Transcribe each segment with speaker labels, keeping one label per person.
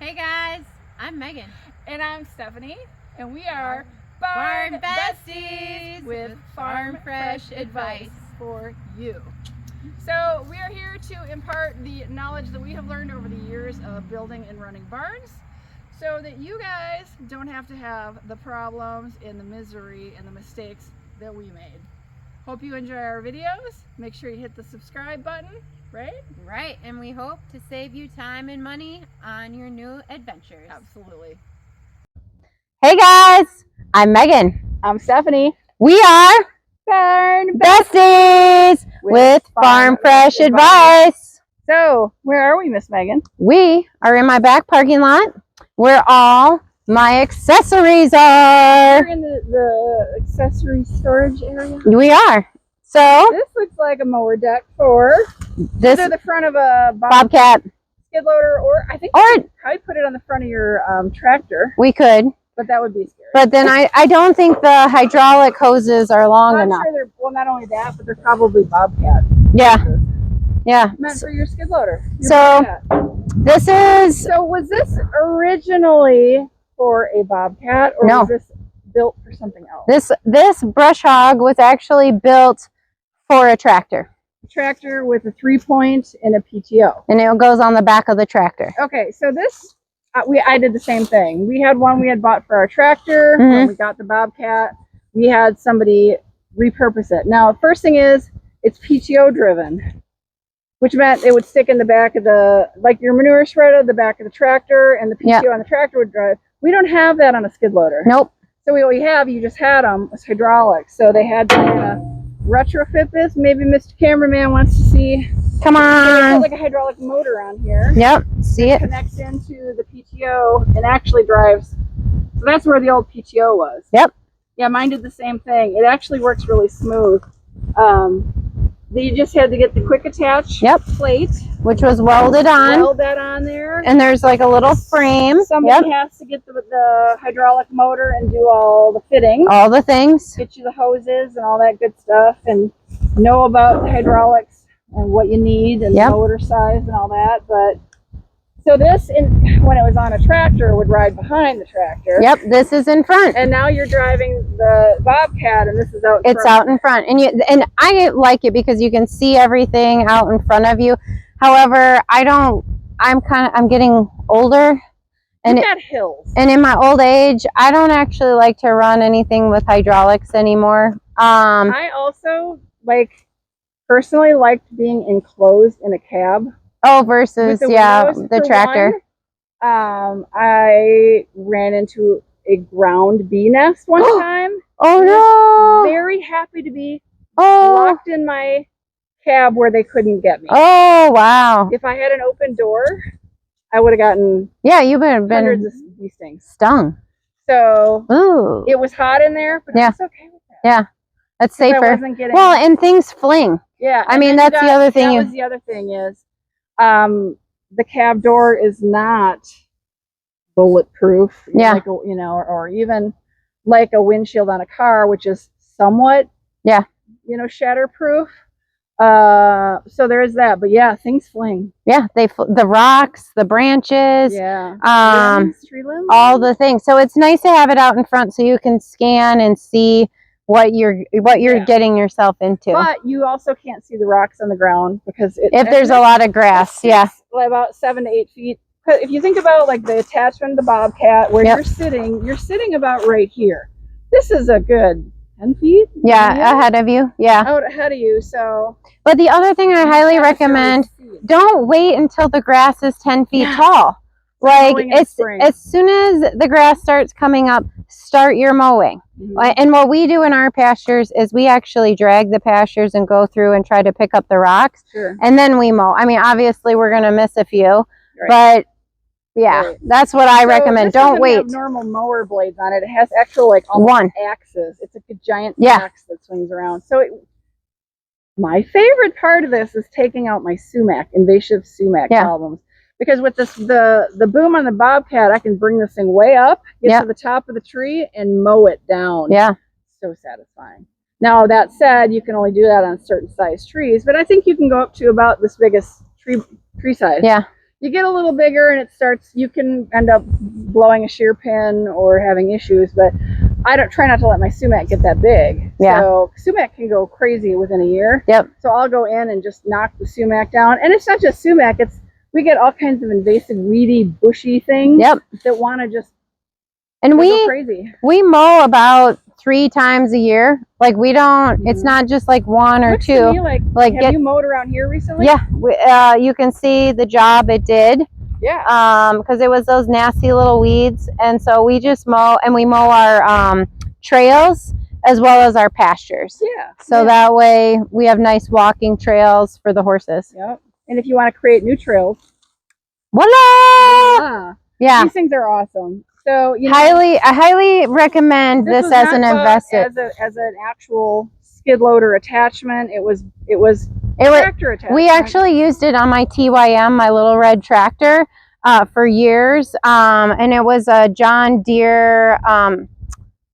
Speaker 1: Hey guys, I'm Megan.
Speaker 2: And I'm Stephanie. And we are
Speaker 1: Barnbestiesllc
Speaker 2: with
Speaker 1: farm fresh advice
Speaker 2: for you. So we are here to impart the knowledge that we have learned over the years of building and running barns so that you guys don't have to have the problems and the misery and the mistakes that we made. Hope you enjoy our videos. Make sure you hit the subscribe button, right?
Speaker 1: Right, and we hope to save you time and money on your new adventures.
Speaker 2: Absolutely.
Speaker 3: Hey guys, I'm Megan.
Speaker 2: I'm Stephanie.
Speaker 3: We are
Speaker 2: Barnbestiesllc
Speaker 3: Besties with Farm Fresh Advice.
Speaker 2: So, where are we, Miss Megan?
Speaker 3: We are in my back parking lot where all my accessories are.
Speaker 2: We're in the accessory storage area.
Speaker 3: We are. So,
Speaker 2: This looks like a mower deck for
Speaker 3: this
Speaker 2: either the front of a
Speaker 3: Bobcat,
Speaker 2: skid loader, or I think
Speaker 3: or
Speaker 2: you could probably put it on the front of your tractor,
Speaker 3: we could,
Speaker 2: but that would be scary.
Speaker 3: but then I don't think the hydraulic hoses are long
Speaker 2: I'm
Speaker 3: enough.
Speaker 2: sure they're, well, not only that, but they're probably Bobcat.
Speaker 3: Yeah,
Speaker 2: hoses.
Speaker 3: yeah.
Speaker 2: Meant for your skid loader. Your
Speaker 3: So,
Speaker 2: Bobcat.
Speaker 3: this is,
Speaker 2: So was this originally for a Bobcat, or
Speaker 3: No.
Speaker 2: was this built for something else?
Speaker 3: this brush hog was actually built for a tractor.
Speaker 2: Tractor with a 3-point and a PTO.
Speaker 3: And it goes on the back of the tractor.
Speaker 2: Okay, so this, I did the same thing. We had one we had bought for our tractor. When we got the Bobcat, we had somebody repurpose it. Now, first thing is, it's PTO driven, which meant it would stick in the back of the, like your manure shredder, the back of the tractor, and the PTO on the tractor would drive. We don't have that on a skid loader.
Speaker 3: Nope.
Speaker 2: So what we have, you just had them, was hydraulics. So they had to kind of retrofit this. Maybe Mr. Cameraman wants to see.
Speaker 3: Come
Speaker 2: They
Speaker 3: on.
Speaker 2: put like a hydraulic motor on here.
Speaker 3: Yep. See it?
Speaker 2: Connects into the PTO and actually drives. So that's where the old PTO was.
Speaker 3: Yep.
Speaker 2: Yeah, mine did the same thing. It actually works really smooth. You just had to get the quick attach plate.
Speaker 3: Which was welded on.
Speaker 2: Weld that on there.
Speaker 3: And there's like a little frame.
Speaker 2: Somebody has to get the hydraulic motor and do all the fittings.
Speaker 3: All the things.
Speaker 2: Get you the hoses and all that good stuff, and know about the hydraulics and what you need and the motor size and all that. But so this, when it was on a tractor, would ride behind the tractor.
Speaker 3: Yep, this is in front.
Speaker 2: And now you're driving the Bobcat, and this is out in
Speaker 3: It's out in front. And I like it because you can see everything out in front of you. However, I'm getting older. And
Speaker 2: You've got hills.
Speaker 3: And in my old age, I don't actually like to run anything with hydraulics anymore.
Speaker 2: I also personally liked being enclosed in a cab.
Speaker 3: Oh, versus the tractor.
Speaker 2: I ran into a ground bee nest one time.
Speaker 3: Oh no!
Speaker 2: Very happy to be locked in my cab where they couldn't get me.
Speaker 3: Oh wow!
Speaker 2: If I had an open door, I would have gotten
Speaker 3: you would have been
Speaker 2: hundreds of bee stings.
Speaker 3: Stung.
Speaker 2: So it was hot in there, but it's okay with that.
Speaker 3: Yeah, that's safer.
Speaker 2: Well,
Speaker 3: and things fling.
Speaker 2: Yeah,
Speaker 3: I mean that's the other thing.
Speaker 2: That was the other thing is, the cab door is not bulletproof.
Speaker 3: Yeah.
Speaker 2: Like or even like a windshield on a car, which is somewhat shatterproof. So there is that, but yeah, things fling. Yeah,
Speaker 3: the rocks, the branches,
Speaker 2: tree limbs,
Speaker 3: all the things. So it's nice to have it out in front so you can scan and see what you're getting yourself into.
Speaker 2: But you also can't see the rocks on the ground because
Speaker 3: if there's a lot of grass,
Speaker 2: about 7 to 8 feet. If you think about like the attachment of the Bobcat, where you're sitting about right here. This is a good 10 feet.
Speaker 3: Ahead of you.
Speaker 2: Out ahead of you. So.
Speaker 3: But the other thing I highly recommend, don't wait until the grass is 10 feet tall. Like as soon as the grass starts coming up, start your mowing. And what we do in our pastures is we actually drag the pastures and go through and try to pick up the rocks. And then we mow. I mean, obviously we're going to miss a few, but that's what I recommend. Don't wait.
Speaker 2: Have normal mower blades on it. It has actual axes. It's like a giant axe that swings around. So my favorite part of this is taking out my invasive sumac problems. Because with the boom on the Bobcat, I can bring this thing way up, get to the top of the tree, and mow it down.
Speaker 3: Yeah.
Speaker 2: So satisfying. Now, that said, you can only do that on certain size trees, but I think you can go up to about this biggest tree size.
Speaker 3: Yeah.
Speaker 2: you get a little bigger and it starts, you can end up blowing a shear pin or having issues, but I don't try not to let my sumac get that big.
Speaker 3: Yeah.
Speaker 2: So sumac can go crazy within a year.
Speaker 3: Yep.
Speaker 2: So I'll go in and just knock the sumac down. And it's not just sumac, we get all kinds of invasive, weedy, bushy things that want to just
Speaker 3: and
Speaker 2: go crazy.
Speaker 3: We mow about 3 times a year. Like we don't, it's not just like 1 or 2.
Speaker 2: To me, like have you mowed around here recently?
Speaker 3: Yeah, you can see the job it did.
Speaker 2: Yeah.
Speaker 3: Because it was those nasty little weeds, and so we just mow, and we mow our trails as well as our pastures.
Speaker 2: Yeah.
Speaker 3: So that way we have nice walking trails for the horses.
Speaker 2: Yep. And if you want to create new trails,
Speaker 3: voila! Yeah.
Speaker 2: These things are awesome. So
Speaker 3: I highly recommend this as an investment.
Speaker 2: As an actual skid loader attachment. It was tractor attachment.
Speaker 3: We actually used it on my TYM, my little red tractor, for years. And it was a John Deere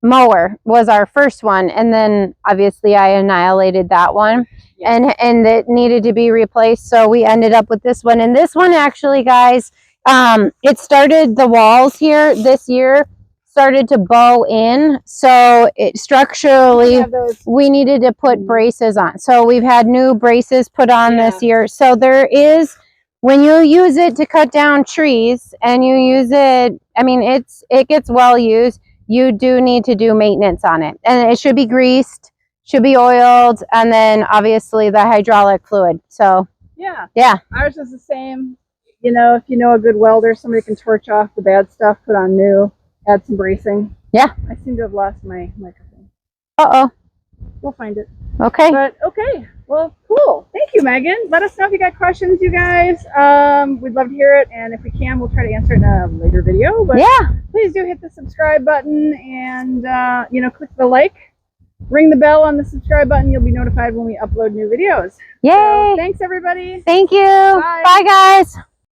Speaker 3: mower was our first one, and then obviously I annihilated that one. Yes. And it needed to be replaced, so we ended up with this one. And this one actually, guys, it started, the walls here this year started to bow in, so it structurally we needed to put braces on. So we've had new braces put on this year. So there is, when you use it to cut down trees and you use it, I mean, it gets well used, you do need to do maintenance on it, and it should be greased, should be oiled, and then obviously the hydraulic fluid. So yeah,
Speaker 2: ours is the same. You know, if you know a good welder, somebody can torch off the bad stuff, put on new, add some bracing.
Speaker 3: Yeah.
Speaker 2: I seem to have lost my microphone. We'll find it.
Speaker 3: Okay.
Speaker 2: But okay. Well, cool. Thank you, Megan. Let us know if you got questions, you guys. We'd love to hear it, and if we can, we'll try to answer it in a later video. But please do hit the subscribe button and click the like. Ring the bell on the subscribe button. You'll be notified when we upload new videos.
Speaker 3: Yay!
Speaker 2: So, thanks, everybody.
Speaker 3: Thank you. Bye guys.